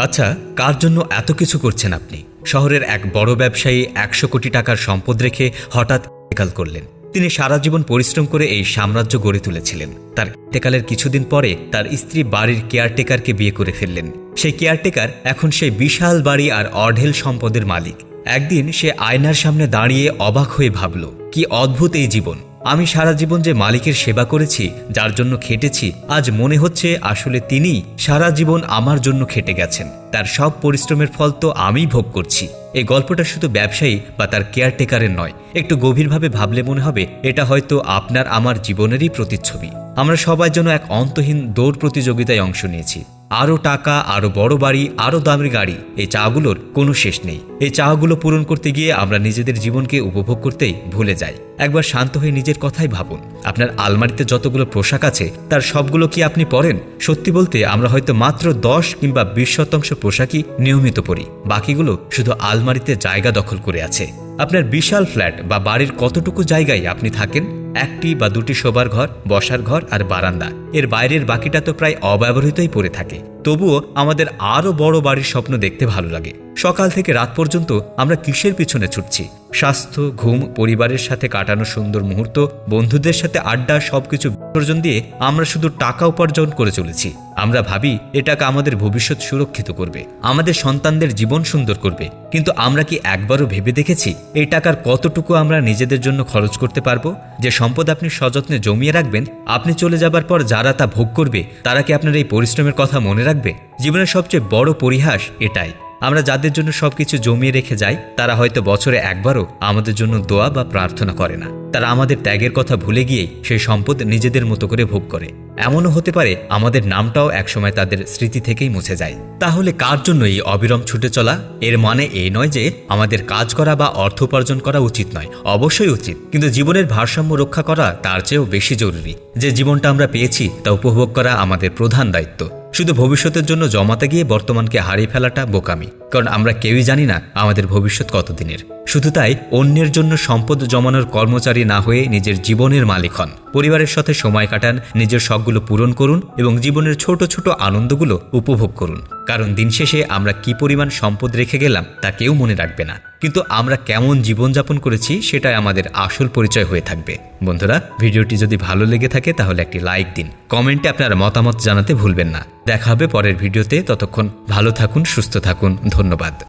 আচ্ছা, কার জন্য এত কিছু করছেন আপনি? শহরের এক বড় ব্যবসায়ী ১০০ কোটি টাকার সম্পদ রেখে হঠাৎ ইন্তেকাল করলেন। তিনি সারা জীবন পরিশ্রম করে এই সাম্রাজ্য গড়ে তুলেছিলেন। তার ইন্তেকালের কিছুদিন পরে তার স্ত্রী বাড়ির কেয়ারটেকারকে বিয়ে করে ফেললেন। সেই কেয়ারটেকার এখন সেই বিশাল বাড়ি আর অঢেল সম্পদের মালিক। একদিন সে আয়নার সামনে দাঁড়িয়ে অবাক হয়ে ভাবল, কি অদ্ভুত এই জীবন! আমি সারা জীবন যে মালিকের সেবা করেছি, যার জন্য খেটেছি, আজ মনে হচ্ছে আসলে তিনিই সারা জীবন আমার জন্য খেটে গেছেন। তার সব পরিশ্রমের ফল তো আমিই ভোগ করছি। এই গল্পটা শুধু ব্যবসায়ী বা তার কেয়ারটেকারের নয়, একটু গভীরভাবে ভাবলে মনে হবে এটা হয়তো আপনার আমার জীবনেরই প্রতিচ্ছবি। আমরা সবাই যেন এক অন্তহীন দৌড় প্রতিযোগিতায় অংশ নিয়েছি। আরও টাকা, আরও বড় বাড়ি, আরও দামি গাড়ি, এই চাওয়াগুলোর কোনো শেষ নেই। এই চাওয়াগুলো পূরণ করতে গিয়ে আমরা নিজেদের জীবনকে উপভোগ করতেই ভুলে যাই। একবার শান্ত হয়ে নিজের কথাই ভাবুন। আপনার আলমারিতে যতগুলো পোশাক আছে তার সবগুলো কি আপনি পরেন? সত্যি বলতে আমরা হয়তো মাত্র 10 কিংবা 20% পোশাকই নিয়মিত পরি, বাকিগুলো শুধু আলমারিতে জায়গা দখল করে আছে। আপনার বিশাল ফ্ল্যাট বা বাড়ির কতটুকু জায়গায় আপনি থাকেন? 1টি বা 2টি শোবার ঘর, বসার ঘর আর বারান্দা। এর বাইরের বাকিটা তো প্রায় অব্যবহৃতই পড়ে থাকে। তবুও আমাদের আরও বড় বাড়ির স্বপ্ন দেখতে ভালো লাগে। সকাল থেকে রাত পর্যন্ত আমরা কিসের পিছনে ছুটছি? স্বাস্থ্য, ঘুম, পরিবারের সাথে কাটানো সুন্দর মুহূর্ত, বন্ধুদের সাথে আড্ডা, সবকিছু বিসর্জন দিয়ে আমরা শুধু টাকা উপার্জন করে চলেছি। আমরা ভাবি এ টাকা আমাদের ভবিষ্যৎ সুরক্ষিত করবে, আমাদের সন্তানদের জীবন সুন্দর করবে। কিন্তু আমরা কি একবারও ভেবে দেখেছি এই টাকার কতটুকু আমরা নিজেদের জন্য খরচ করতে পারবো? যে সম্পদ আপনি সযত্নে জমিয়ে রাখবেন, আপনি চলে যাবার পর যারা তা ভোগ করবে, তারা কি আপনার এই পরিশ্রমের কথা মনে রাখবে? জীবনের সবচেয়ে বড় পরিহাস এটাই। আমরা যাদের জন্য সবকিছু জমিয়ে রেখে যাই, তারা হয়তো বছরে একবারও আমাদের জন্য দোয়া বা প্রার্থনা করে না। তারা আমাদের ত্যাগের কথা ভুলে গিয়েই সেই সম্পদ নিজেদের মতো করে ভোগ করে। এমনও হতে পারে আমাদের নামটাও একসময় তাদের স্মৃতি থেকেই মুছে যায়। তাহলে কার জন্য এই অবিরাম ছুটে চলা? এর মানে এই নয় যে আমাদের কাজ করা বা অর্থ উপার্জন করা উচিত নয়, অবশ্যই উচিত। কিন্তু জীবনের ভারসাম্য রক্ষা করা তার চেয়েও বেশি জরুরি। যে জীবনটা আমরা পেয়েছি তা উপভোগ করা আমাদের প্রধান দায়িত্ব। শুধু ভবিষ্যতের জন্য জমাতে গিয়ে বর্তমানকে হারিয়ে ফেলাটা বোকামি, কারণ আমরা কেউই জানি না আমাদের ভবিষ্যৎ কতদিনের। শুধু তাই অন্যের জন্য সম্পদ জমানোর কর্মচারী না হয়ে নিজের জীবনের মালিক হন। পরিবারের সাথে সময় কাটান, নিজের শখগুলো পূরণ করুন এবং জীবনের ছোট ছোট আনন্দগুলো উপভোগ করুন। কারণ দিন শেষে আমরা কি পরিমাণ সম্পদ রেখে গেলাম তা কেউ মনে রাখবে না, কিন্তু আমরা কেমন জীবনযাপন করেছি সেটাই আমাদের আসল পরিচয় হয়ে থাকবে। বন্ধুরা, ভিডিওটি যদি ভালো লেগে থাকে তাহলে একটি লাইক দিন, কমেন্টে আপনার মতামত জানাতে ভুলবেন না। দেখা হবে পরের ভিডিওতে। ততক্ষণ ভালো থাকুন, সুস্থ থাকুন। ধন্যবাদ।